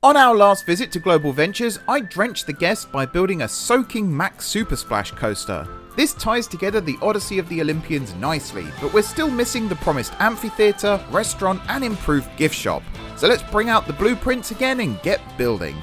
On our last visit to Global Ventures, I drenched the guests by building a soaking Max Super Splash coaster. This ties together the Odyssey of the Olympians nicely, but we're still missing the promised amphitheatre, restaurant and improved gift shop. So let's bring out the blueprints again and get building.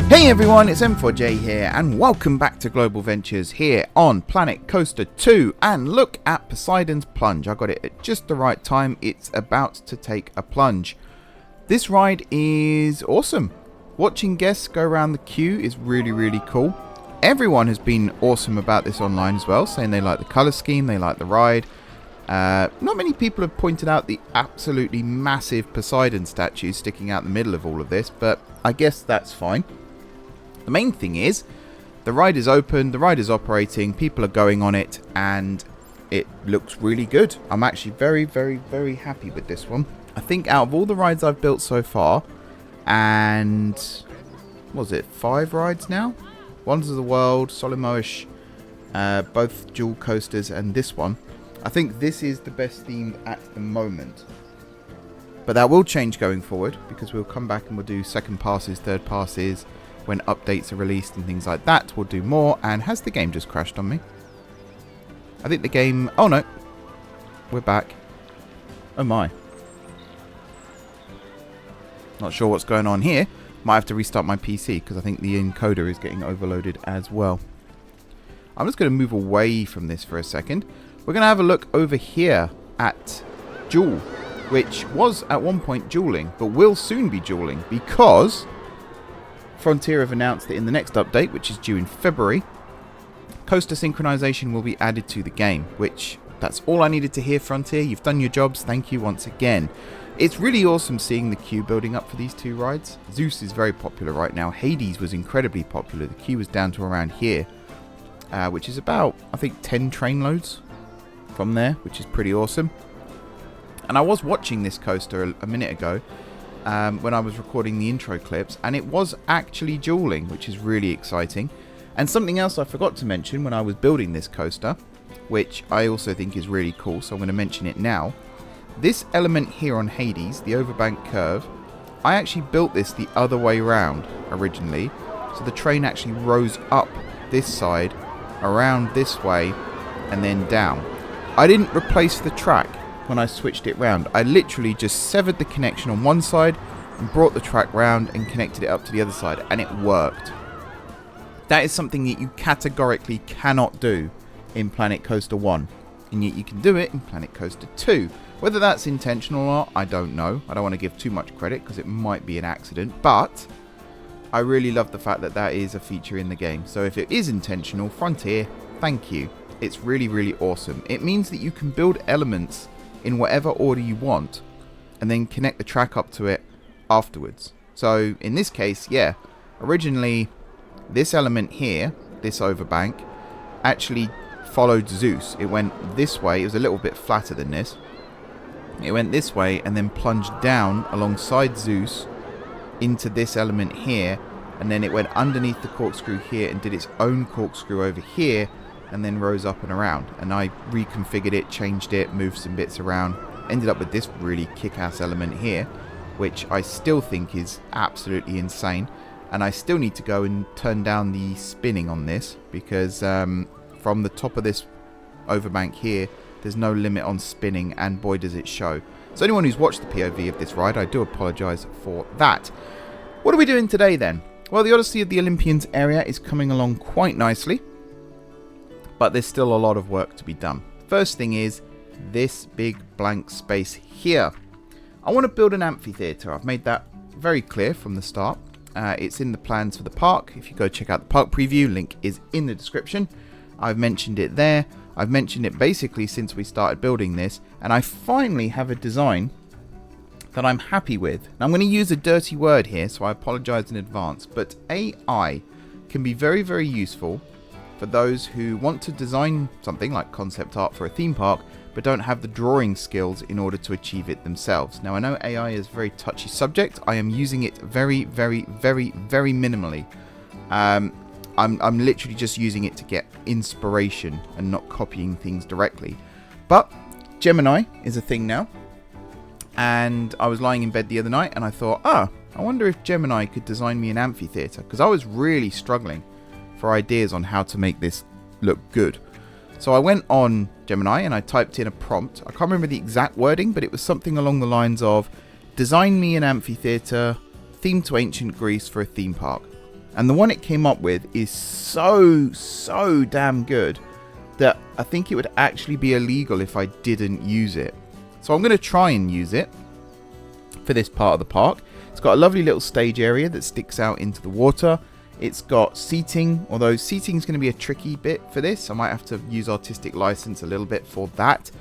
Hey everyone, it's M4J here and welcome back to Global Ventures here on Planet Coaster 2, and look at Poseidon's plunge. I got it at just the right time. It's about to take a plunge. This ride is awesome. Watching guests go around the queue is really cool. Everyone has been awesome about this online as well, saying they like the colour scheme, they like the ride. Not many people have pointed out the absolutely massive Poseidon statue sticking out the middle of all of this, but I guess that's fine. The main thing is, the ride is open, the ride is operating, people are going on it, and it looks really good. I'm actually very happy with this one. I think out of all the rides I've built so far, and what was it, 5 rides now? Wonders of the World, Solimoish, both dual coasters, and this one. I think this is the best themed at the moment. But that will change going forward, because we'll come back and we'll do second passes, third passes. When updates are released and things like that, we'll do more. And has the game just crashed on me? I think the game... Oh no. We're back. Oh my. Not sure what's going on here. Might have to restart my PC because I think the encoder is getting overloaded as well. I'm just going to move away from this for a second. We're going to have a look over here at Duel, which was at one point dueling, but will soon be dueling because... Frontier have announced that in the next update, which is due in February, coaster synchronization will be added to the game, which that's all I needed to hear, Frontier. You've done your jobs. Thank you once again. It's really awesome seeing the queue building up for these 2 rides. Zeus is very popular right now. Hades was incredibly popular. The queue was down to around here, which is about, I think, 10 train loads from there, which is pretty awesome. And I was watching this coaster a minute ago, when I was recording the intro clips, and it was actually dueling, which is really exciting. And something else I forgot to mention when I was building this coaster, which I also think is really cool, so I'm going to mention it now. This element here on Hades, the overbank curve, I actually built this the other way around originally, so the train actually rose up this side, around this way, and then down. I didn't replace the track when I switched it round. I literally just severed the connection on one side and brought the track round and connected it up to the other side, and it worked. That is something that you categorically cannot do in Planet Coaster 1, and yet you can do it in Planet Coaster 2. Whether that's intentional or not, I don't know. I don't want to give too much credit because it might be an accident, but I really love the fact that that is a feature in the game. So if it is intentional, Frontier, thank you. It's really awesome. It means that you can build elements in whatever order you want, and then connect the track up to it afterwards. So in this case, yeah, originally this element here, this overbank, actually followed Zeus. It went this way. It was a little bit flatter than this. It went this way and then plunged down alongside Zeus into this element here, and then it went underneath the corkscrew here and did its own corkscrew over here, and then rose up and around. And I reconfigured it, changed it, moved some bits around, ended up with this really kick-ass element here, which I still think is absolutely insane. And I still need to go and turn down the spinning on this, because from the top of this overbank here, there's no limit on spinning, and boy does it show. So anyone who's watched the POV of this ride, I do apologise for that. What are we doing today then? Well, the Odyssey of the Olympians area is coming along quite nicely, but there's still a lot of work to be done. First thing is this big blank space here. I want to build an amphitheatre. I've made that very clear from the start. It's in the plans for the park. If you go check out the park preview, link is in the description. I've mentioned it there. I've mentioned it basically since we started building this, and I finally have a design that I'm happy with. Now, I'm going to use a dirty word here, so I apologise in advance, but AI can be very useful for those who want to design something like concept art for a theme park, but don't have the drawing skills in order to achieve it themselves. Now, I know AI is a very touchy subject. I am using it very minimally. I'm literally just using it to get inspiration and not copying things directly. But Gemini is a thing now. And I was lying in bed the other night and I thought, I wonder if Gemini could design me an amphitheatre. Because I was really struggling for ideas on how to make this look good. So I went on Gemini and I typed in a prompt. I can't remember the exact wording, but it was something along the lines of, design me an amphitheatre themed to ancient Greece for a theme park. And the one it came up with is so damn good that I think it would actually be illegal if I didn't use it. So I'm going to try and use it for this part of the park. It's got a lovely little stage area that sticks out into the water. It's got seating, although seating is going to be a tricky bit for this. I might have to use artistic license a little bit for that.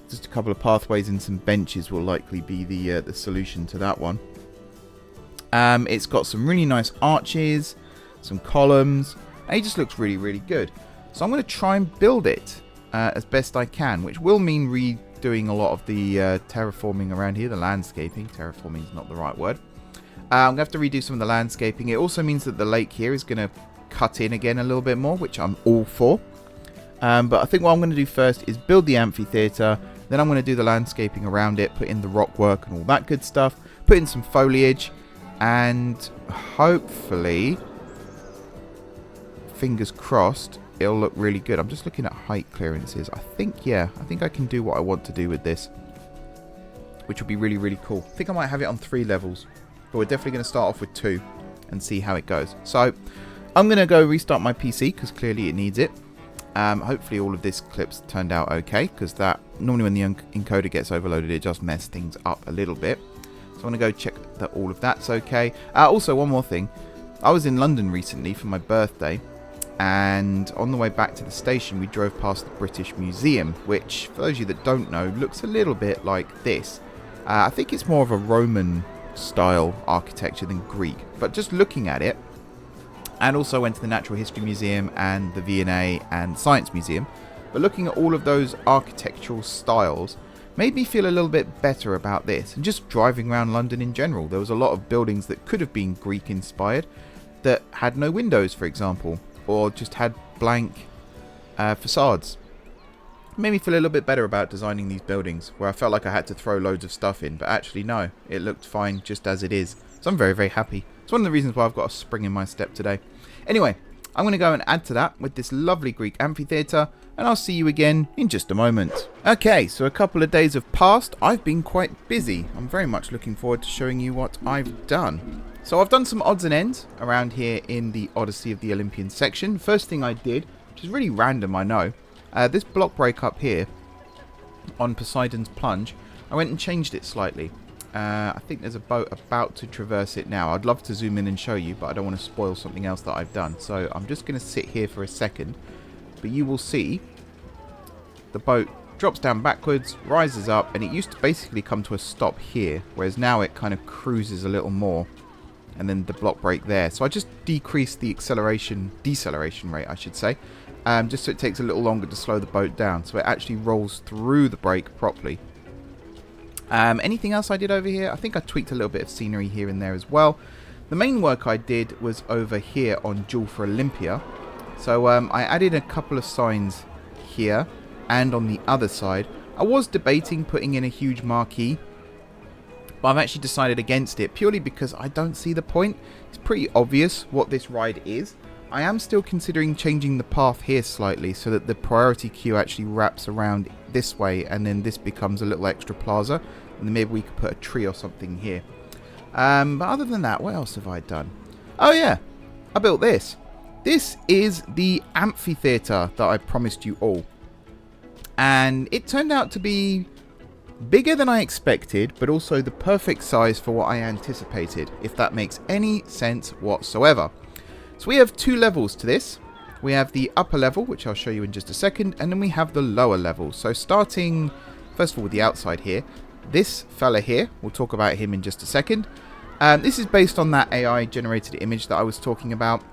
Just a couple of pathways and some benches will likely be the solution to that one. It's got some really nice arches, some columns, and it just looks really good. So I'm going to try and build it as best I can, which will mean redoing a lot of the terraforming around here, the landscaping. Terraforming is not the right word. I'm going to have to redo some of the landscaping. It also means that the lake here is going to cut in again a little bit more, which I'm all for. But I think what I'm going to do first is build the amphitheatre. Then I'm going to do the landscaping around it, put in the rock work and all that good stuff. Put in some foliage. And hopefully, fingers crossed, it'll look really good. I'm just looking at height clearances. I think I can do what I want to do with this, which will be really cool. I think I might have it on 3 levels. But we're definitely going to start off with 2 and see how it goes. So I'm going to go restart my PC because clearly it needs it. Hopefully all of this clips turned out okay, because that normally when the encoder gets overloaded it just messes things up a little bit. So I'm going to go check that all of that's okay. Also, one more thing. I was in London recently for my birthday, and on the way back to the station we drove past the British Museum, which for those of you that don't know looks a little bit like this. I think it's more of a Roman style architecture than Greek, but just looking at it, and also went to the Natural History Museum and the V&A and Science Museum, but looking at all of those architectural styles made me feel a little bit better about this. And just driving around London in general, there was a lot of buildings that could have been Greek inspired that had no windows, for example, or just had blank facades. It made me feel a little bit better about designing these buildings, where I felt like I had to throw loads of stuff in, but actually no, it looked fine just as it is. So I'm very happy. It's one of the reasons why I've got a spring in my step today. Anyway, I'm going to go and add to that with this lovely Greek amphitheatre, and I'll see you again in just a moment. Okay, so a couple of days have passed. I've been quite busy. I'm very much looking forward to showing you what I've done. So I've done some odds and ends around here in the Odyssey of the Olympians section. First thing I did, which is really random I know, this block break up here on Poseidon's plunge, I went and changed it slightly. I think there's a boat about to traverse it now. I'd love to zoom in and show you, but I don't want to spoil something else that I've done. So I'm just going to sit here for a second, but you will see the boat drops down backwards, rises up, and it used to basically come to a stop here, whereas now it kind of cruises a little more, and then the block break there. So I just decreased the deceleration rate, I should say, just so it takes a little longer to slow the boat down, so it actually rolls through the break properly. Anything else I did over here? I think I tweaked a little bit of scenery here and there as well. The main work I did was over here on Jewel for Olympia. So I added a couple of signs here and on the other side. I was debating putting in a huge marquee, but I've actually decided against it purely because I don't see the point. It's pretty obvious what this ride is. I am still considering changing the path here slightly so that the priority queue actually wraps around this way, and then this becomes a little extra plaza, and then maybe we could put a tree or something here. But other than that, what else have I done? Oh yeah, I built this. This is the amphitheatre that I promised you all, and it turned out to be bigger than I expected, but also the perfect size for what I anticipated, if that makes any sense whatsoever. So we have 2 levels to this. We have the upper level, which I'll show you in just a second, and then we have the lower level. So starting, first of all, with the outside here, this fella here, we'll talk about him in just a second. This is based on that AI generated image that I was talking about.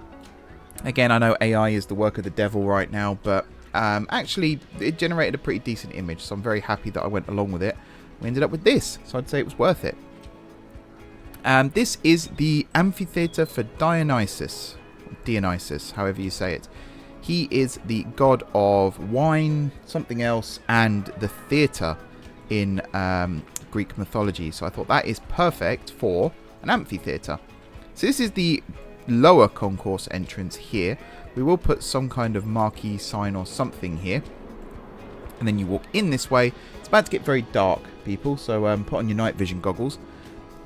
Again, I know AI is the work of the devil right now, but actually it generated a pretty decent image, so I'm very happy that I went along with it. We ended up with this, so I'd say it was worth it. This is the Amphitheatre for Dionysus. Dionysus, however you say it. He is the god of wine, something else, and the theatre in Greek mythology. So I thought that is perfect for an amphitheatre. So this is the lower concourse entrance here. We will put some kind of marquee sign or something here. And then you walk in this way. It's about to get very dark, people, so put on your night vision goggles.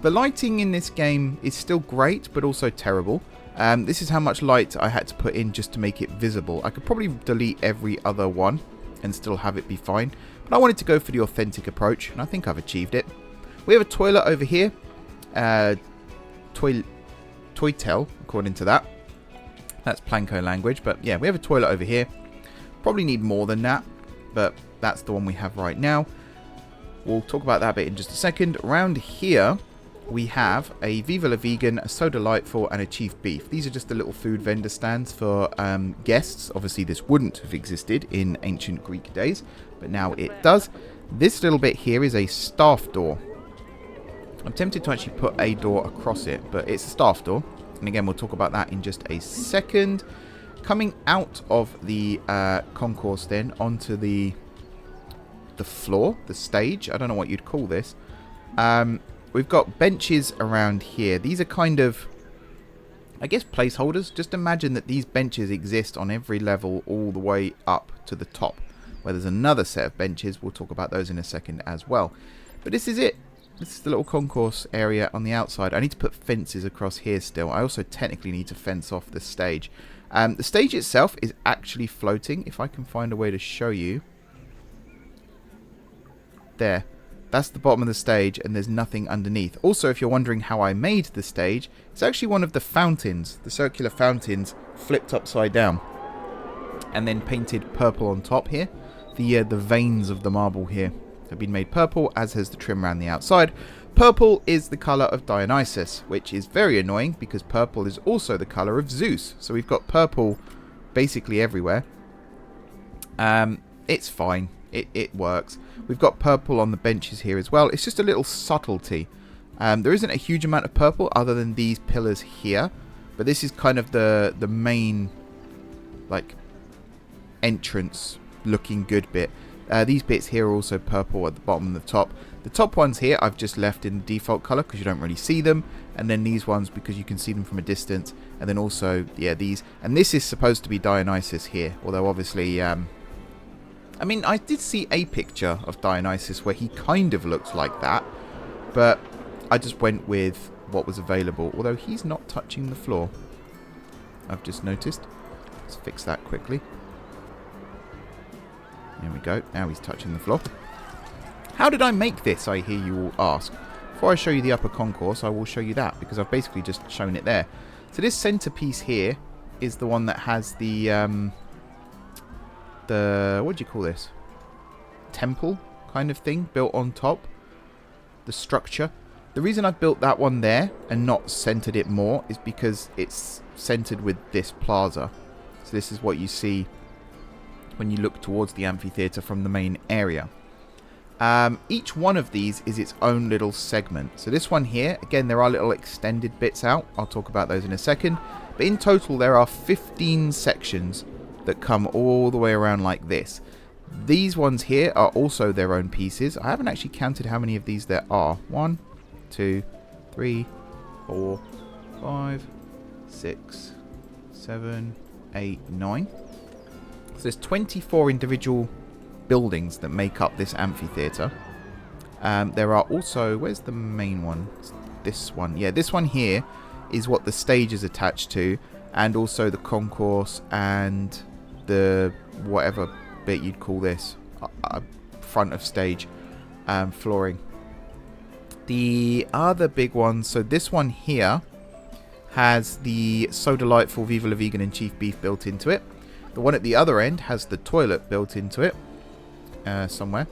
The lighting in this game is still great, but also terrible. This is how much light I had to put in just to make it visible. I could probably delete every other one and still have it be fine. But I wanted to go for the authentic approach, and I think I've achieved it. We have a toilet over here. Toitel, according to that. That's Planko language, but yeah, we have a toilet over here. Probably need more than that, but that's the one we have right now. We'll talk about that bit in just a second. Around here, we have a Viva La Vegan, a So Delightful, and a Chief Beef. These are just the little food vendor stands for guests. Obviously, this wouldn't have existed in ancient Greek days, but now it does. This little bit here is a staff door. I'm tempted to actually put a door across it, but it's a staff door. And again, we'll talk about that in just a second. Coming out of the concourse then onto the floor, the stage. I don't know what you'd call this. We've got benches around here. These are kind of, I guess, placeholders. Just imagine that these benches exist on every level all the way up to the top, where there's another set of benches. We'll talk about those in a second as well. But this is it. This is the little concourse area on the outside. I need to put fences across here still. I also technically need to fence off the stage. The stage itself is actually floating. If I can find a way to show you. There. That's the bottom of the stage, and there's nothing underneath. Also, if you're wondering how I made the stage, it's actually one of the fountains, the circular fountains, flipped upside down. And then painted purple on top here. The veins of the marble here have been made purple, as has the trim around the outside. Purple is the colour of Dionysus, which is very annoying because purple is also the colour of Zeus. So we've got purple basically everywhere. It's fine. It works. We've got purple on the benches here as well. It's just a little subtlety. There isn't a huge amount of purple other than these pillars here. But this is kind of the main, like, entrance looking good bit. These bits here are also purple at the bottom and the top. The top ones here I've just left in the default colour because you don't really see them. And then these ones because you can see them from a distance. And then also, yeah, these. And this is supposed to be Dionysus here. Although obviously, I mean, I did see a picture of Dionysus where he kind of looks like that. But I just went with what was available. Although he's not touching the floor. I've just noticed. Let's fix that quickly. There we go. Now he's touching the floor. How did I make this, I hear you all ask? Before I show you the upper concourse, I will show you that, because I've basically just shown it there. So this centerpiece here is the one that has the what do you call this? Temple kind of thing built on top. The structure. The reason I built that one there and not centered it more is because it's centered with this plaza. So this is what you see when you look towards the amphitheatre from the main area. Each one of these is its own little segment. So this one here, again, there are little extended bits out. I'll talk about those in a second. But in total, there are 15 sections that come all the way around like this. These ones here are also their own pieces. I haven't actually counted how many of these there are. 1, 2, 3, 4, 5, 6, 7, 8, 9. So there's 24 individual buildings that make up this amphitheatre. There are also... Where's the main one? This one. Yeah, this one here is what the stage is attached to. And also the concourse and the whatever bit you'd call this. Front of stage flooring. The other big ones... So this one here has the So Delightful, Viva La Vegan and Chief Beef built into it. The one at the other end has the toilet built into it. Somewhere.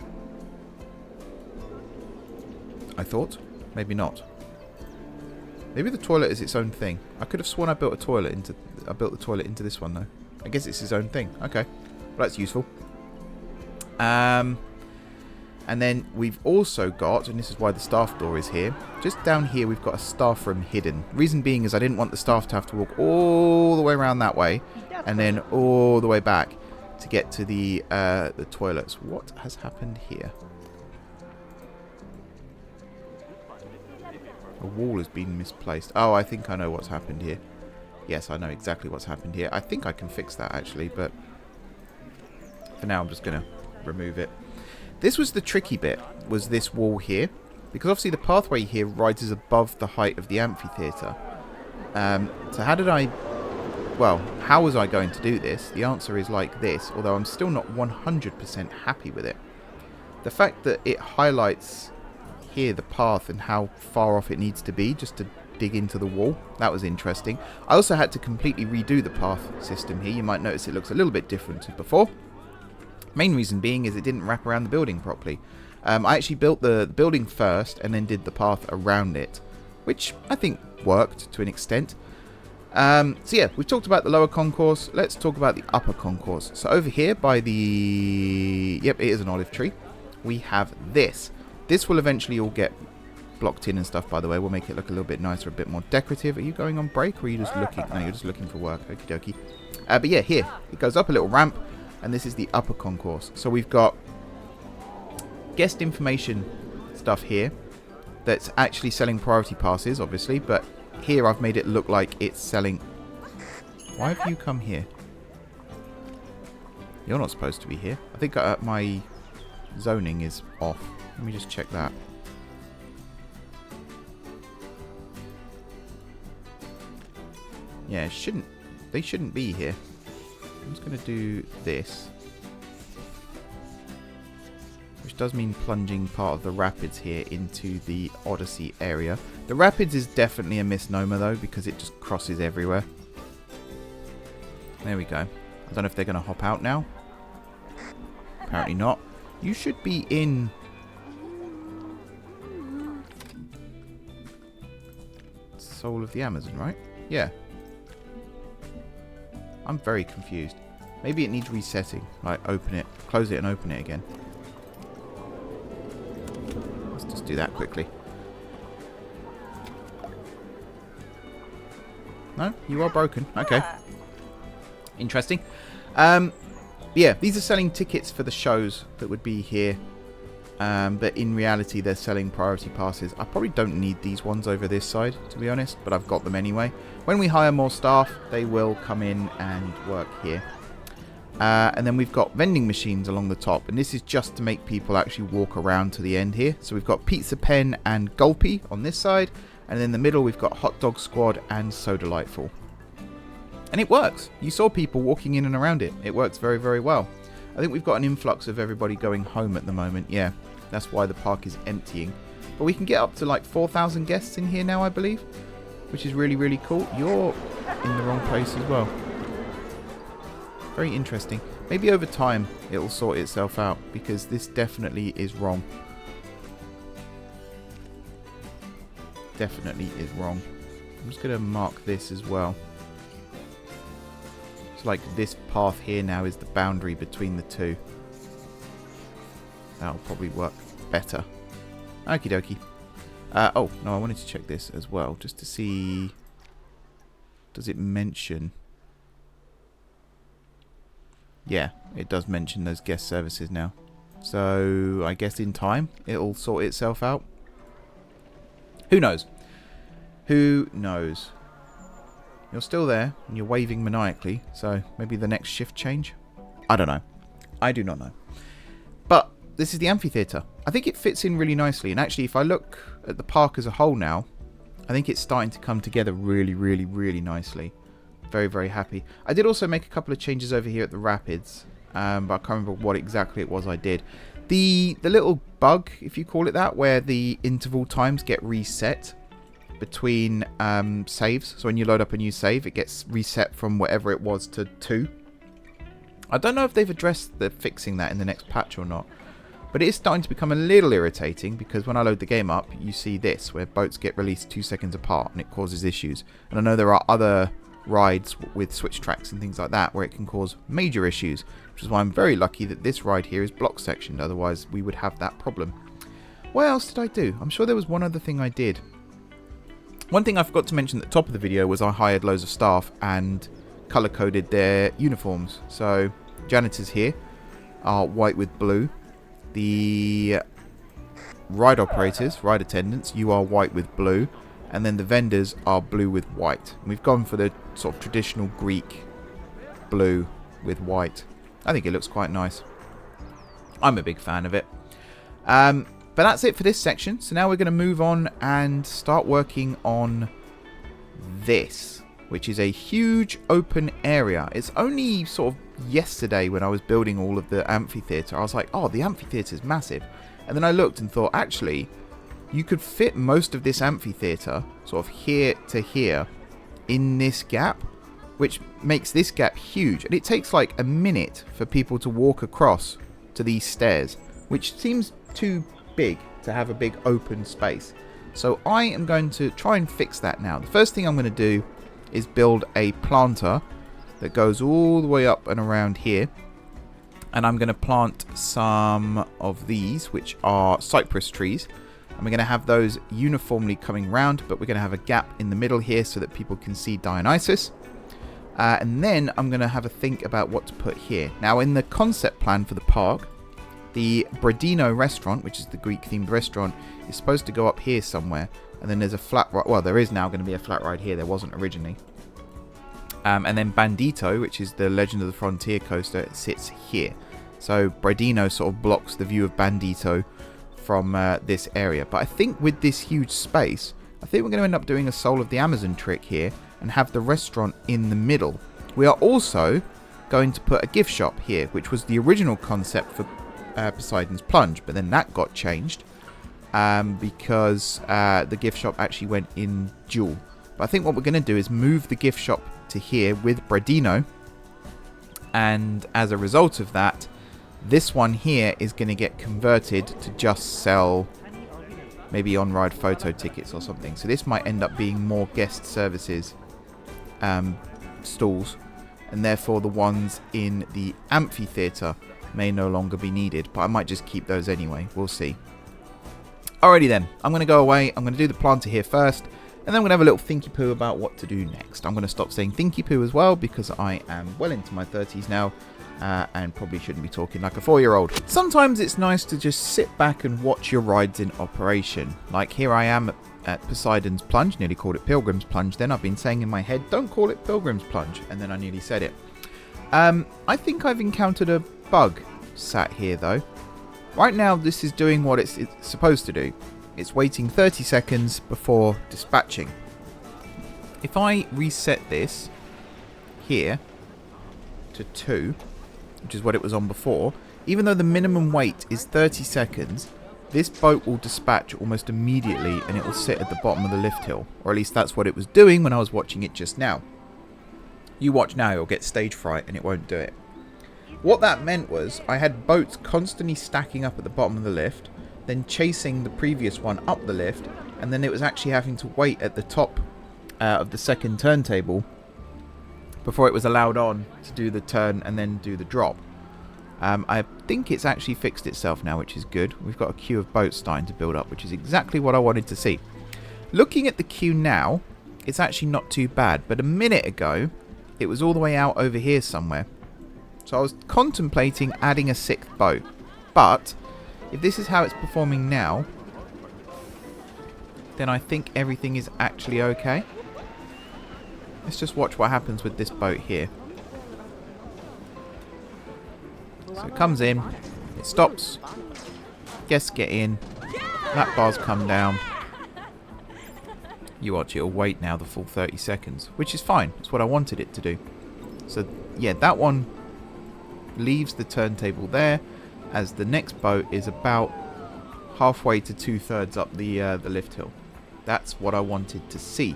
I thought. Maybe not. Maybe the toilet is its own thing. I could have sworn I built the toilet into this one though. I guess it's its own thing. Okay. Well, that's useful. And then we've also got, and this is why the staff door is here, just down here we've got a staff room hidden. Reason being is I didn't want the staff to have to walk all the way around that way and then all the way back to get to the toilets. What has happened here? A wall has been misplaced. Oh, I think I know what's happened here. Yes, I know exactly what's happened here. I think I can fix that actually, but for now I'm just going to remove it. This was the tricky bit, was this wall here. Because obviously the pathway here rises above the height of the amphitheatre. So how was I going to do this? The answer is like this, although I'm still not 100% happy with it. The fact that it highlights here the path and how far off it needs to be just to dig into the wall, that was interesting. I also had to completely redo the path system here. You might notice it looks a little bit different to before. Main reason being is it didn't wrap around the building properly. I actually built the building first and then did the path around it, which I think worked to an extent. So yeah, we've talked about the lower concourse. Let's talk about the upper concourse. So over here by the... Yep, it is an olive tree. We have this. This will eventually all get blocked in and stuff, by the way. We'll make it look a little bit nicer, a bit more decorative. Are you going on break or are you just looking? No, you're just looking for work. Okie dokie. But yeah, here. It goes up a little ramp. And this is the upper concourse. So we've got guest information stuff here that's actually selling priority passes, obviously. But here I've made it look like it's selling... Why have you come here? You're not supposed to be here. I think my zoning is off. Let me just check that. Yeah, they shouldn't be here. I'm just going to do this. Which does mean plunging part of the rapids here into the Odyssey area. The rapids is definitely a misnomer though, because it just crosses everywhere. There we go. I don't know if they're going to hop out now. Apparently not. You should be in... Soul of the Amazon, right? Yeah. I'm very confused. Maybe it needs resetting. Like, open it, close it and open it again. Let's just do that quickly. No? You are broken. Okay. Interesting. Yeah, these are selling tickets for the shows that would be here. But in reality, they're selling priority passes. I probably don't need these ones over this side, to be honest, but I've got them anyway. When we hire more staff, they will come in and work here. And then we've got vending machines along the top, and this is just to make people actually walk around to the end here. So we've got Pizza Pen and Gulpy on this side, and in the middle we've got Hot Dog Squad and So Delightful. And it works. You saw people walking in and around it. It works very, very well. I think we've got an influx of everybody going home at the moment. Yeah, that's why the park is emptying. But we can get up to like 4,000 guests in here now, I believe, which is really, really cool. You're in the wrong place as well. Very interesting. Maybe over time it'll sort itself out, because this definitely is wrong. Definitely is wrong. I'm just going to mark this as well. Like this path here now is the boundary between the two. That'll probably work better. Okie dokie. Oh, no, I wanted to check this as well, just to see... Does it mention... Yeah, it does mention those guest services now. So, I guess in time, it'll sort itself out. Who knows? Who knows? You're still there, and you're waving maniacally, so maybe the next shift change? I don't know. I do not know. But this is the amphitheatre. I think it fits in really nicely, and actually if I look at the park as a whole now, I think it's starting to come together really, really, really nicely. Very, very happy. I did also make a couple of changes over here at the rapids, but I can't remember what exactly it was I did. The little bug, if you call it that, where the interval times get reset between saves. So when you load up a new save, it gets reset from whatever it was to 2. I don't know if they've addressed the fixing that in the next patch or not, but it is starting to become a little irritating, because when I load the game up, you see this, where boats get released 2 seconds apart, and it causes issues. And I know there are other rides with switch tracks and things like that, where it can cause major issues, which is why I'm very lucky that this ride here is block sectioned, otherwise we would have that problem. What else did I do? I'm sure there was one other thing I did. One thing I forgot to mention at the top of the video was I hired loads of staff and colour coded their uniforms. So janitors here are white with blue. The ride operators, ride attendants, you are white with blue. And then the vendors are blue with white. And we've gone for the sort of traditional Greek blue with white. I think it looks quite nice. I'm a big fan of it. But that's it for this section. So now we're going to move on and start working on this, which is a huge open area. It's only sort of yesterday when I was building all of the amphitheatre, I was like, oh, the amphitheatre is massive. And then I looked and thought, actually, you could fit most of this amphitheatre, sort of here to here, in this gap, which makes this gap huge. And it takes like a minute for people to walk across to these stairs, which seems too big to have a big open space. So I am going to try and fix that now. The first thing I'm going to do is build a planter that goes all the way up and around here. And I'm going to plant some of these, which are cypress trees. And we're going to have those uniformly coming round, but we're going to have a gap in the middle here so that people can see Dionysus. And then I'm going to have a think about what to put here. Now, in the concept plan for the park, the Bradino restaurant, which is the Greek-themed restaurant, is supposed to go up here somewhere. And then there's a flat ride. Well, there is now going to be a flat ride here. There wasn't originally. And then Bandito, which is the Legend of the Frontier coaster, sits here. So Bradino sort of blocks the view of Bandito from this area. But I think with this huge space, I think we're going to end up doing a Soul of the Amazon trick here and have the restaurant in the middle. We are also going to put a gift shop here, which was the original concept for Poseidon's Plunge, but then that got changed because the gift shop actually went in Jewel. But I think what we're going to do is move the gift shop to here with Bradino, and as a result of that, this one here is going to get converted to just sell maybe on-ride photo tickets or something. So this might end up being more guest services stalls, and therefore the ones in the amphitheatre may no longer be needed. But I might just keep those anyway. We'll see. Alrighty then. I'm going to go away. I'm going to do the planter here first, and then I'm going to have a little thinky poo about what to do next. I'm going to stop saying thinky poo as well because I am well into my 30s now. And probably shouldn't be talking like a 4-year-old. Sometimes it's nice to just sit back and watch your rides in operation. Like here I am at Poseidon's Plunge, nearly called it Pilgrim's Plunge then. I've been saying in my head, don't call it Pilgrim's Plunge, and then I nearly said it. I think I've encountered a bug sat here though. Right now this is doing what it's supposed to do. It's waiting 30 seconds before dispatching. If I reset this here to 2, which is what it was on before, even though the minimum wait is 30 seconds, this boat will dispatch almost immediately and it will sit at the bottom of the lift hill. Or at least that's what it was doing when I was watching it just now. You watch now, you'll get stage fright and it won't do it. What that meant was I had boats constantly stacking up at the bottom of the lift, then chasing the previous one up the lift, and then it was actually having to wait at the top of the second turntable before it was allowed on to do the turn and then do the drop. I think it's actually fixed itself now, which is good. We've got a queue of boats starting to build up, which is exactly what I wanted to see. Looking at the queue now, it's actually not too bad, but a minute ago, it was all the way out over here somewhere. So I was contemplating adding a 6th boat, but if this is how it's performing now, then I think everything is actually okay. Let's just watch what happens with this boat here. So it comes in, it stops, guests get in, lap bars come down. You watch, it'll wait now the full 30 seconds, which is fine. It's what I wanted it to do. So yeah, that one leaves the turntable there, as the next boat is about halfway to 2/3 up the lift hill. That's what I wanted to see.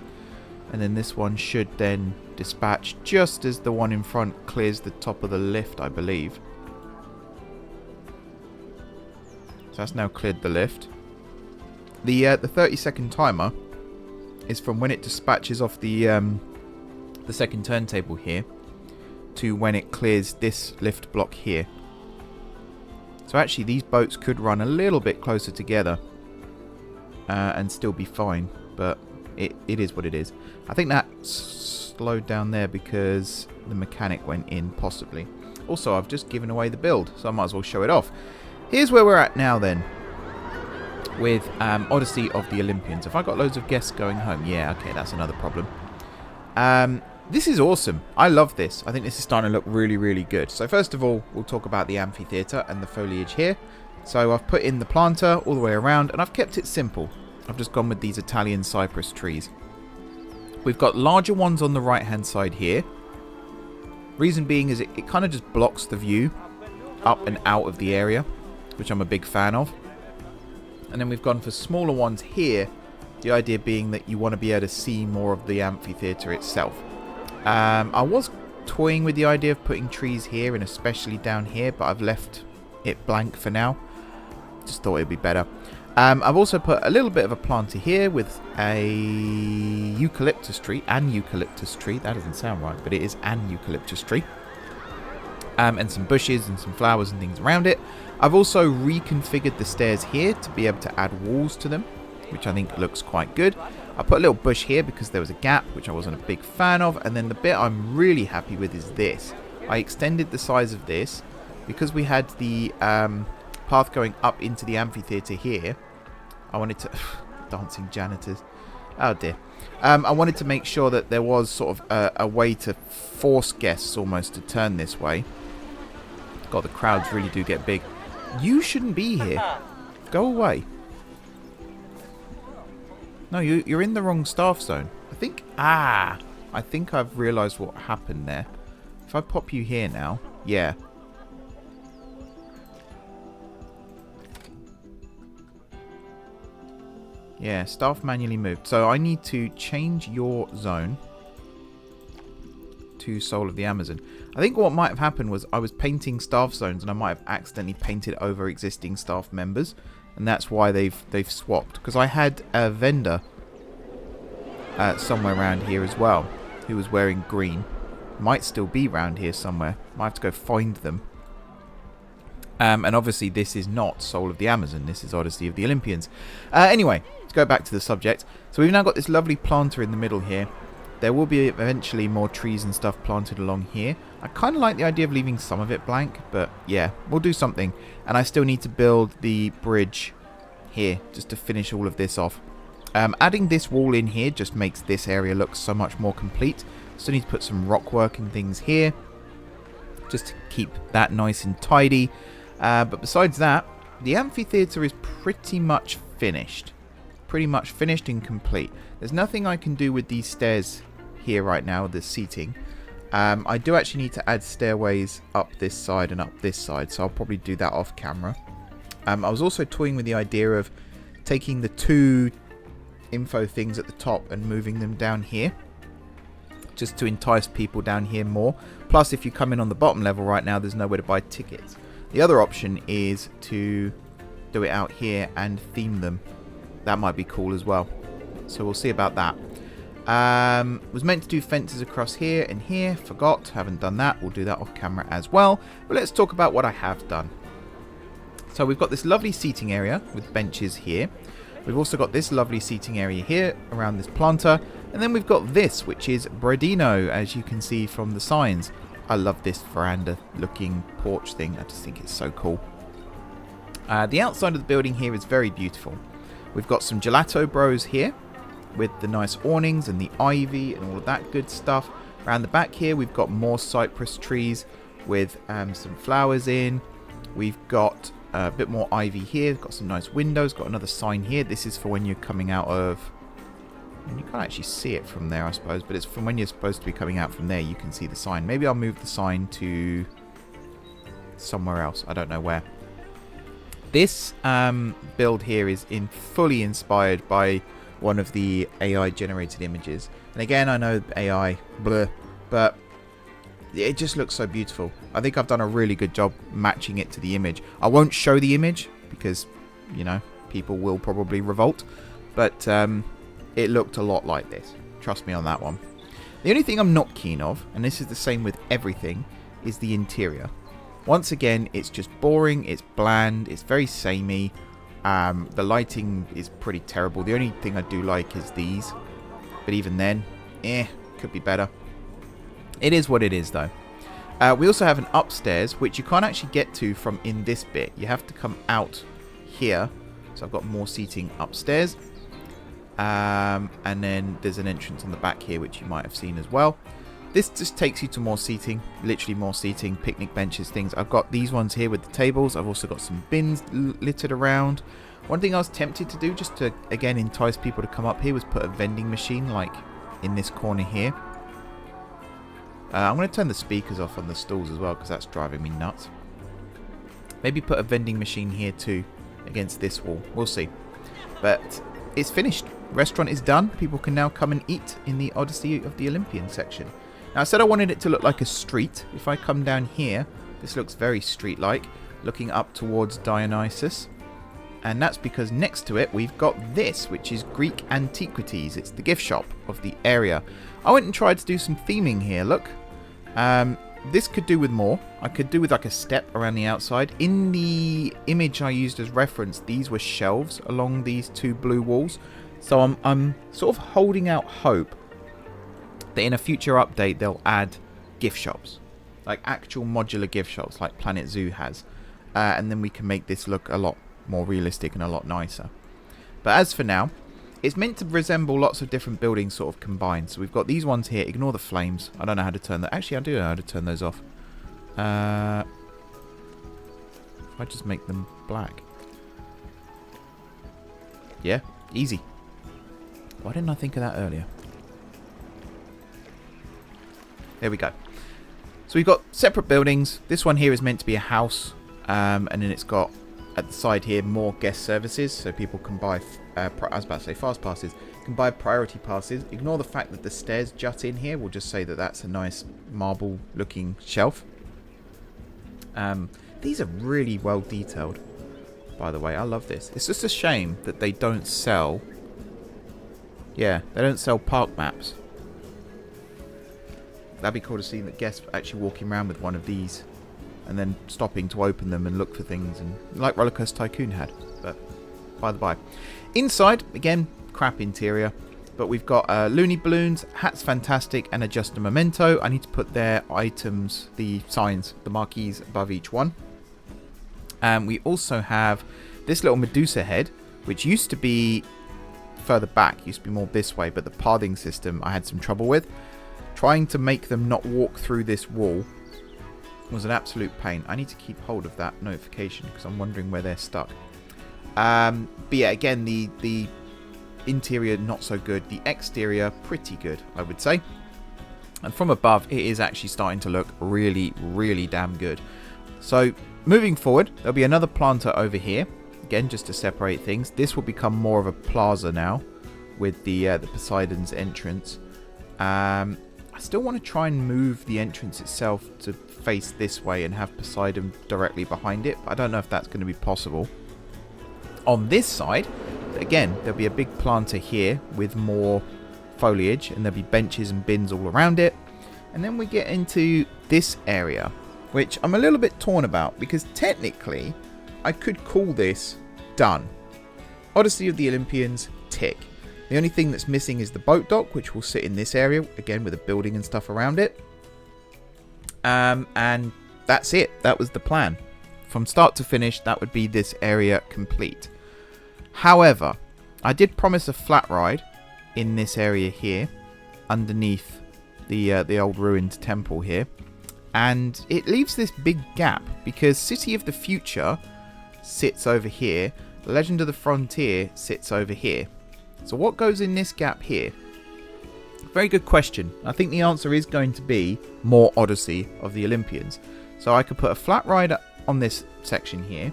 And then this one should then dispatch just as the one in front clears the top of the lift, I believe. So that's now cleared the lift. The 30-second timer is from when it dispatches off the the second turntable here to when it clears this lift block here. So actually these boats could run a little bit closer together and still be fine, but it is what it is. I think that slowed down there because the mechanic went in, possibly. Also, I've just given away the build, so I might as well show it off. Here's where we're at now then, with Odyssey of the Olympians. Have I got loads of guests going home? Yeah, okay, that's another problem. This is awesome. I love this. I think this is starting to look really, really good. So first of all, we'll talk about the amphitheatre and the foliage here. So I've put in the planter all the way around, and I've kept it simple. I've just gone with these Italian cypress trees. We've got larger ones on the right-hand side here. Reason being is it kind of just blocks the view up and out of the area, which I'm a big fan of. And then we've gone for smaller ones here, the idea being that you want to be able to see more of the amphitheatre itself. I was toying with the idea of putting trees here and especially down here, but I've left it blank for now. Just thought it'd be better. I've also put a little bit of a planter here with a eucalyptus tree. That doesn't sound right, but it is an eucalyptus tree. And some bushes and some flowers and things around it. I've also reconfigured the stairs here to be able to add walls to them, which I think looks quite good. I put a little bush here because there was a gap, which I wasn't a big fan of. And then the bit I'm really happy with is this. I extended the size of this because we had the path going up into the amphitheatre here. I wanted to... dancing janitors. Oh dear. I wanted to make sure that there was sort of a way to force guests almost to turn this way. God, the crowds really do get big. You shouldn't be here. Go away. No, you're in the wrong staff zone. I think I've realised what happened there. If I pop you here now, yeah. Yeah, staff manually moved. So I need to change your zone to Soul of the Amazon. I think what might have happened was I was painting staff zones and I might have accidentally painted over existing staff members. And that's why they've swapped. Because I had a vendor somewhere around here as well who was wearing green. Might still be around here somewhere. Might have to go find them. And obviously this is not Soul of the Amazon. This is Odyssey of the Olympians. Anyway, let's go back to the subject. So we've now got this lovely planter in the middle here. There will be eventually more trees and stuff planted along here. I kind of like the idea of leaving some of it blank, but yeah, we'll do something. And I still need to build the bridge here just to finish all of this off. Adding this wall in here just makes this area look so much more complete. Still need to put some rock work and things here just to keep that nice and tidy. But besides that, the amphitheatre is pretty much finished. Pretty much finished and complete. There's nothing I can do with these stairs here right now, the seating. I do actually need to add stairways up this side and up this side, so I'll probably do that off camera. I was also toying with the idea of taking the two info things at the top and moving them down here, just to entice people down here more. Plus, if you come in on the bottom level right now, there's nowhere to buy tickets. The other option is to do it out here and theme them. That might be cool as well. So we'll see about that. Was meant to do fences across here and here. Forgot. Haven't done that. We'll do that off camera as well. But let's talk about what I have done. So we've got this lovely seating area with benches here. We've also got this lovely seating area here around this planter. And then we've got this, which is Bradino, as you can see from the signs. I love this veranda looking porch thing. I just think it's so cool. The outside of the building here is very beautiful. We've got some gelato bros here with the nice awnings and the ivy and all of that good stuff. Around the back here we've got more cypress trees with some flowers in. We've got a bit more ivy here. Got some nice windows. Got another sign here. This is for when you're coming out of... You can't actually see it from there, I suppose, but it's from when you're supposed to be coming out from there. You can see the sign. Maybe I'll move the sign to somewhere else. I don't know where. This build here is fully inspired by one of the AI generated images. And again, I know AI, bleh, but it just looks so beautiful. I think I've done a really good job matching it to the image. I won't show the image because, you know, people will probably revolt. But it looked a lot like this. Trust me on that one. The only thing I'm not keen of, and this is the same with everything, is the interior. Once again, it's just boring, it's bland, it's very samey. The lighting is pretty terrible. The only thing I do like is these. But even then, could be better. It is what it is, though. We also have an upstairs, which you can't actually get to from in this bit. You have to come out here. So I've got more seating upstairs. And then there's an entrance on the back here, which you might have seen as well. This just takes you to more seating, literally more seating, picnic benches, things. I've got these ones here with the tables. I've also got some bins littered around. One thing I was tempted to do, just to, again, entice people to come up here, was put a vending machine, like, in this corner here. I'm going to turn the speakers off on the stalls as well, because that's driving me nuts. Maybe put a vending machine here too, against this wall. We'll see. But it's finished. Restaurant is done. People can now come and eat in the Odyssey of the Olympians section. Now, I said I wanted it to look like a street. If I come down here, this looks very street-like, looking up towards Dionysus. And that's because next to it, we've got this, which is Greek Antiquities. It's the gift shop of the area. I went and tried to do some theming here, look. This could do with more. I could do with like a step around the outside. In the image I used as reference, these were shelves along these two blue walls. So I'm sort of holding out hope that in a future update they'll add gift shops, like actual modular gift shops like Planet Zoo has, and then we can make this look a lot more realistic and a lot nicer. But as for now, it's meant to resemble lots of different buildings sort of combined. So we've got these ones here. Ignore the flames. I don't know how to turn that. Actually, I do know how to turn those off. If I just make them black. Yeah, easy. Why didn't I think of that earlier? There we go. So we've got separate buildings. This one here is meant to be a house. And then it's got, at the side here, more guest services. So people can buy, I was about to say fast passes. Can buy priority passes. Ignore the fact that the stairs jut in here. We'll just say that that's a nice marble looking shelf. These are really well detailed, by the way. I love this. It's just a shame that they don't sell... Yeah, they don't sell park maps. That'd be cool to see the guests actually walking around with one of these and then stopping to open them and look for things, and like Rollercoaster Tycoon had. But by the by, inside again, crap interior, but we've got loony balloons, hats fantastic, and a just a memento. I need to put their items, the signs, the marquees above each one. And we also have this little Medusa head, which used to be further back, used to be more this way, but the pathing system I had some trouble with. Trying to make them not walk through this wall was an absolute pain. I need to keep hold of that notification because I'm wondering where they're stuck. But yeah, again, the interior not so good. The exterior pretty good, I would say. And from above, it is actually starting to look really, really damn good. So moving forward, there'll be another planter over here. Again, just to separate things. This will become more of a plaza now with the Poseidon's entrance. I still want to try and move the entrance itself to face this way and have Poseidon directly behind it. But I don't know if that's going to be possible. On this side, again, there'll be a big planter here with more foliage, and there'll be benches and bins all around it. And then we get into this area, which I'm a little bit torn about, because technically I could call this done. Odyssey of the Olympians, tick. The only thing that's missing is the boat dock, which will sit in this area, again with a building and stuff around it. And that's it. That was the plan. From start to finish, that would be this area complete. However, I did promise a flat ride in this area here, underneath the old ruined temple here. And it leaves this big gap, because City of the Future sits over here, Legend of the Frontier sits over here. So what goes in this gap here? Very good question. I think the answer is going to be more Odyssey of the Olympians. So I could put a flat ride on this section here,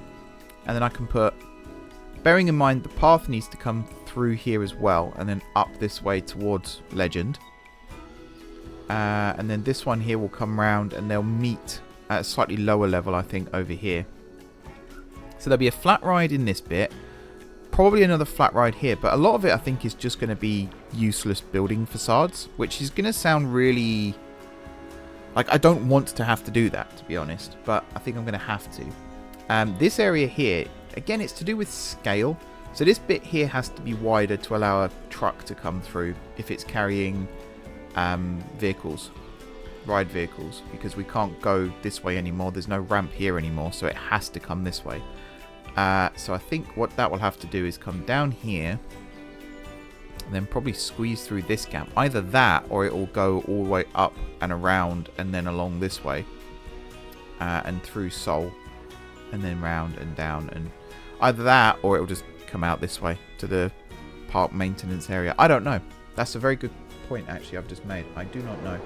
and then I can put, bearing in mind the path needs to come through here as well, and then up this way towards Legend. And then this one here will come round, and they'll meet at a slightly lower level, I think, over here. So there'll be a flat ride in this bit. Probably another flat ride here, but a lot of it I think is just going to be useless building facades, which is going to sound really... Like, I don't want to have to do that, to be honest, but I think I'm going to have to. This area here, again, it's to do with scale. So this bit here has to be wider to allow a truck to come through if it's carrying vehicles, ride vehicles, because we can't go this way anymore. There's no ramp here anymore, so it has to come this way. So I think what that will have to do is come down here and then probably squeeze through this gap. Either that, or it will go all the way up and around and then along this way and through Seoul and then round and down, and either that or it will just come out this way to the park maintenance area. I don't know. That's a very good point actually I've just made. I do not know.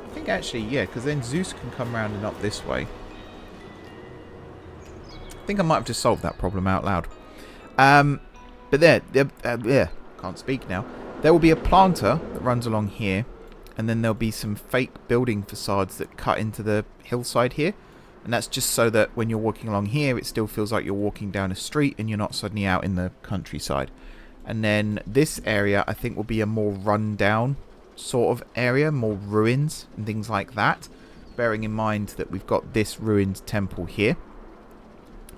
I think actually, yeah, because then Zeus can come round and up this way. I think I might have just solved that problem out loud. But there, can't speak now. There will be a planter that runs along here, and then there'll be some fake building facades that cut into the hillside here, and that's just so that when you're walking along here it still feels like you're walking down a street and you're not suddenly out in the countryside. And then this area I think will be a more run down sort of area, more ruins and things like that, bearing in mind that we've got this ruined temple here.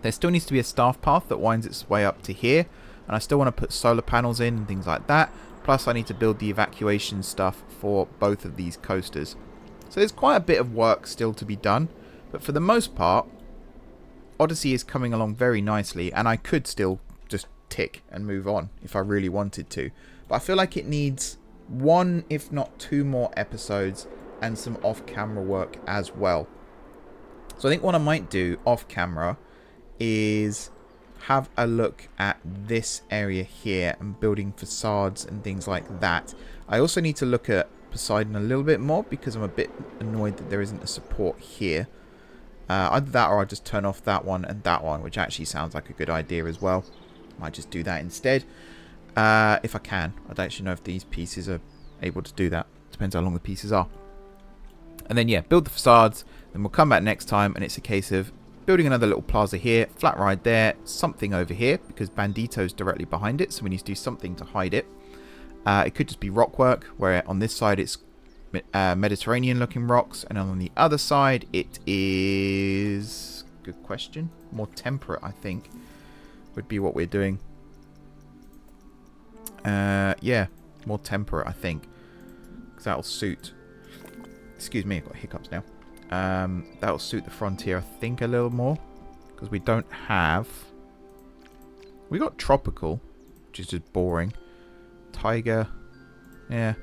There still needs to be a staff path that winds its way up to here, and I still want to put solar panels in and things like that. Plus I need to build the evacuation stuff for both of these coasters. So there's quite a bit of work still to be done, but for the most part Odyssey is coming along very nicely, and I could still just tick and move on if I really wanted to. But I feel like it needs one, if not two more episodes and some off-camera work as well. So I think what I might do off-camera is have a look at this area here and building facades and things like that. I also need to look at Poseidon a little bit more because I'm a bit annoyed that there isn't a support here. Either that or I'll just turn off that one and that one, which actually sounds like a good idea as well. Might just do that instead. If I can. I don't actually know if these pieces are able to do that. Depends how long the pieces are. And then, yeah, build the facades. Then we'll come back next time and it's a case of building another little plaza here, flat ride there, something over here, because Bandito's directly behind it, so we need to do something to hide it. It could just be rock work, where on this side it's Mediterranean looking rocks, and on the other side it is... Good question. More temperate, I think, would be what we're doing. Yeah, more temperate, I think, because that'll suit... Excuse me, I've got hiccups now. That'll suit the frontier, I think, a little more, because we don't have... We got tropical, which is just boring. Tiger, yeah.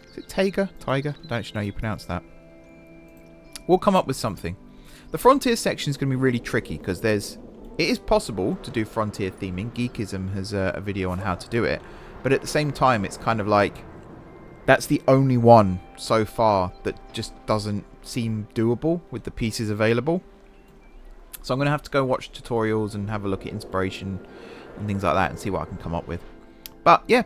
Is it Tiger? Tiger? I don't actually know how you pronounce that. We'll come up with something. The frontier section is going to be really tricky because it is possible to do frontier theming. Geekism has a video on how to do it, but at the same time, it's kind of like that's the only one so far that just doesn't seem doable with the pieces available. So I'm going to have to go watch tutorials and have a look at inspiration and things like that and see what I can come up with. But yeah,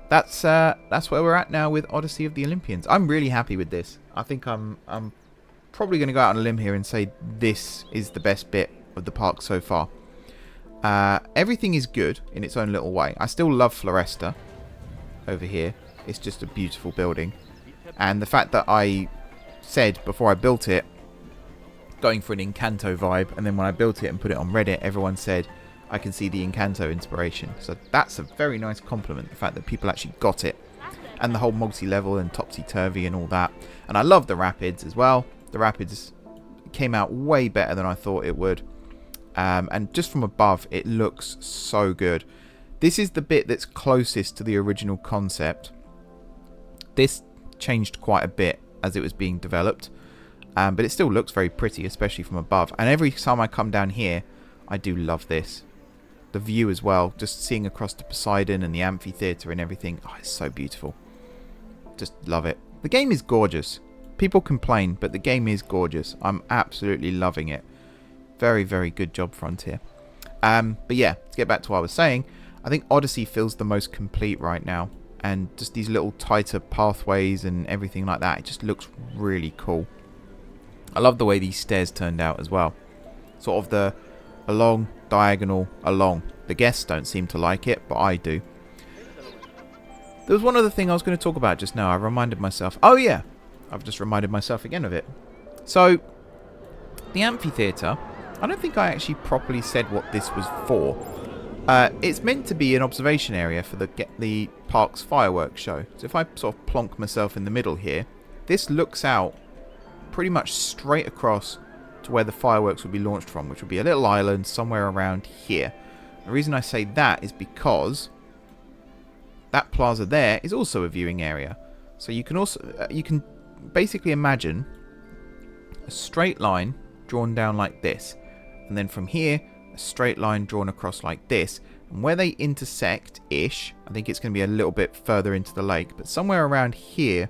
that's where we're at now with Odyssey of the Olympians. I'm really happy with this. I think I'm probably going to go out on a limb here and say this is the best bit of the park so far. Everything is good in its own little way. I still love Floresta over here. It's just a beautiful building. And the fact that I said before I built it, going for an Encanto vibe, and then when I built it and put it on Reddit, everyone said, I can see the Encanto inspiration. So that's a very nice compliment, the fact that people actually got it. And the whole multi-level and topsy-turvy and all that. And I love the rapids as well. The rapids came out way better than I thought it would. And just from above, it looks so good. This is the bit that's closest to the original concept. This changed quite a bit as it was being developed. But it still looks very pretty, especially from above. And every time I come down here, I do love this. The view as well, just seeing across to Poseidon and the amphitheatre and everything. Oh, it's so beautiful. Just love it. The game is gorgeous. People complain, but the game is gorgeous. I'm absolutely loving it. Very, very good job, Frontier. But yeah, to get back to what I was saying, I think Odyssey feels the most complete right now. And just these little tighter pathways and everything like that, it just looks really cool. I love the way these stairs turned out as well. Sort of the along, diagonal, along. The guests don't seem to like it, but I do. There was one other thing I was going to talk about just now. I reminded myself. Oh, yeah. I've just reminded myself again of it. So, the amphitheatre, I don't think I actually properly said what this was for. It's meant to be an observation area for the park's fireworks show. So if I sort of plonk myself in the middle here, this looks out pretty much straight across to where the fireworks would be launched from, which would be a little island somewhere around here. The reason I say that is because that plaza there is also a viewing area. So you can basically imagine a straight line drawn down like this, and then from here a straight line drawn across like this, and where they intersect-ish, I think it's going to be a little bit further into the lake, but somewhere around here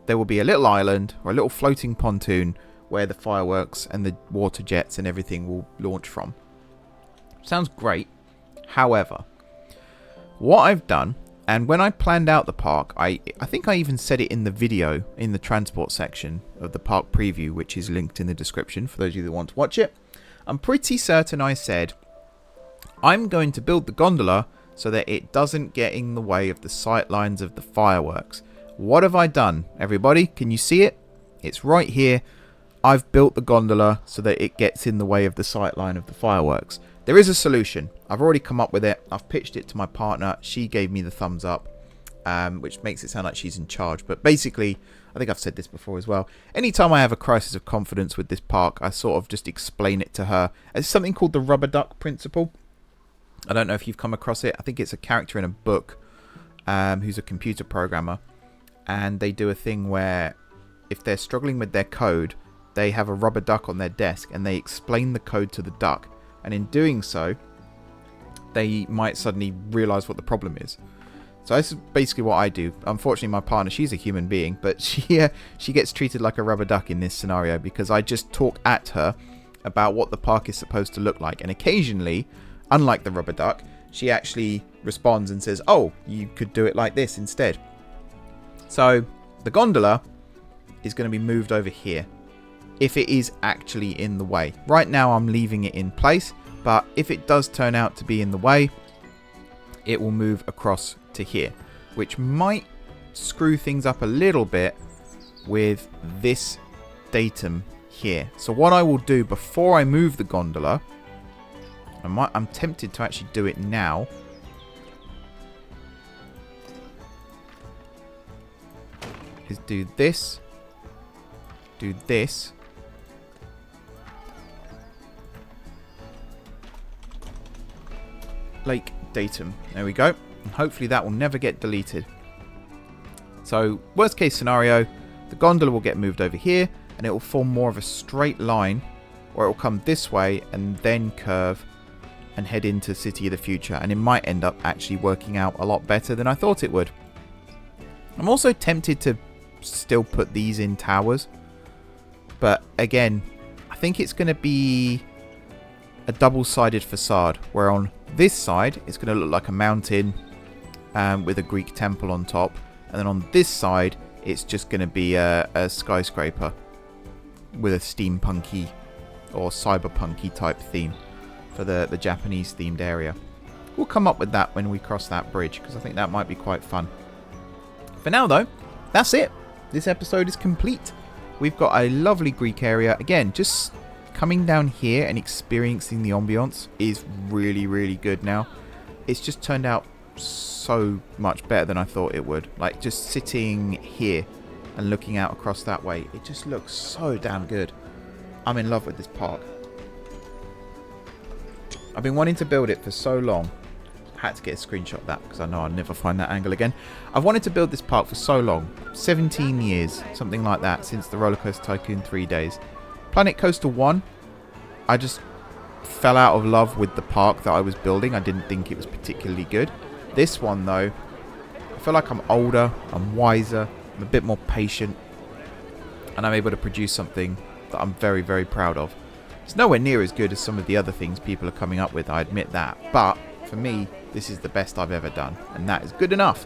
there will be a little island or a little floating pontoon where the fireworks and the water jets and everything will launch from. Sounds great. However, what I've done, and when I planned out the park, I think I even said it in the video in the transport section of the park preview, which is linked in the description for those of you that want to watch it. I'm pretty certain I said I'm going to build the gondola so that it doesn't get in the way of the sight lines of the fireworks. What have I done, everybody? Can you see it? It's right here. I've built the gondola so that it gets in the way of the sight line of the fireworks. There is a solution. I've already come up with it. I've pitched it to my partner. She gave me the thumbs up, which makes it sound like she's in charge. But basically, I think I've said this before as well. Anytime I have a crisis of confidence with this park, I sort of just explain it to her. It's something called the rubber duck principle. I don't know if you've come across it. I think it's a character in a book who's a computer programmer. And they do a thing where if they're struggling with their code, they have a rubber duck on their desk and they explain the code to the duck. And in doing so, they might suddenly realize what the problem is. So this is basically what I do. Unfortunately, my partner, she's a human being, but she gets treated like a rubber duck in this scenario because I just talk at her about what the park is supposed to look like. And occasionally, unlike the rubber duck, she actually responds and says, oh, you could do it like this instead. So the gondola is going to be moved over here if it is actually in the way. Right now I'm leaving it in place, but if it does turn out to be in the way, it will move across to here, which might screw things up a little bit with this datum here. So what I will do before I move the gondola, I'm tempted to actually do it now. Is do this, lake datum. There we go. And hopefully that will never get deleted. So worst case scenario, the gondola will get moved over here and it will form more of a straight line, or it will come this way and then curve and head into City of the Future, and it might end up actually working out a lot better than I thought it would. I'm also tempted to still put these in towers, but again, I think it's going to be a double-sided facade, where on this side it's going to look like a mountain with a Greek temple on top, and then on this side it's just going to be a skyscraper with a steampunky or cyberpunky type theme for the Japanese themed area. We'll come up with that when we cross that bridge, because I think that might be quite fun. For now though, that's it. This episode is complete. We've got a lovely Greek area. Again, just coming down here and experiencing the ambience is really, really good now. It's just turned out so much better than I thought it would. Like, just sitting here and looking out across that way, it just looks so damn good. I'm in love with this park. I've been wanting to build it for so long. I had to get a screenshot of that because I know I'll never find that angle again. I've wanted to build this park for so long. 17 years, something like that, since the Rollercoaster Tycoon 3 days. Planet Coaster 1, I just fell out of love with the park that I was building. I didn't think it was particularly good. This one, though, I feel like I'm older, I'm wiser, I'm a bit more patient, and I'm able to produce something that I'm very, very proud of. It's nowhere near as good as some of the other things people are coming up with, I admit that. But, for me, this is the best I've ever done, and that is good enough.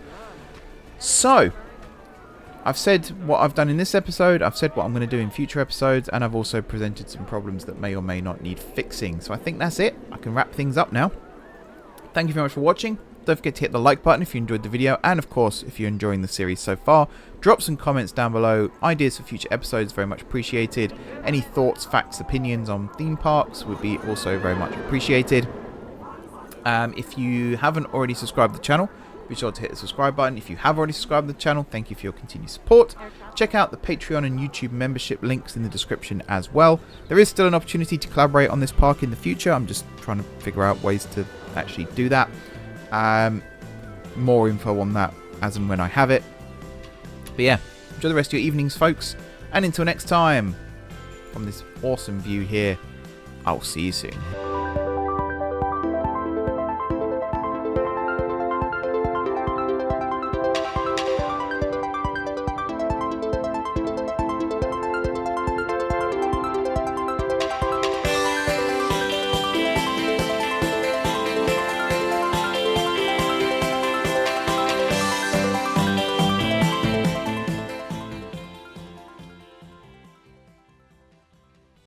So, I've said what I've done in this episode, I've said what I'm going to do in future episodes, and I've also presented some problems that may or may not need fixing. So I think that's it. I can wrap things up now. Thank you very much for watching. don't forget to hit the like button if you enjoyed the video, and of course, if you're enjoying the series so far, drop some comments down below. Ideas for future episodes, very much appreciated. Any thoughts, facts, opinions on theme parks would be also very much appreciated. If you haven't already subscribed to the channel, be sure to hit the subscribe button. If you have already subscribed to the channel, thank you for your continued support. Check out the Patreon and YouTube membership links in the description as well. There is still an opportunity to collaborate on this park in the future. I'm just trying to figure out ways to actually do that. More info on that as and when I have it. But yeah, enjoy the rest of your evenings, folks. And until next time, from this awesome view here, I'll see you soon.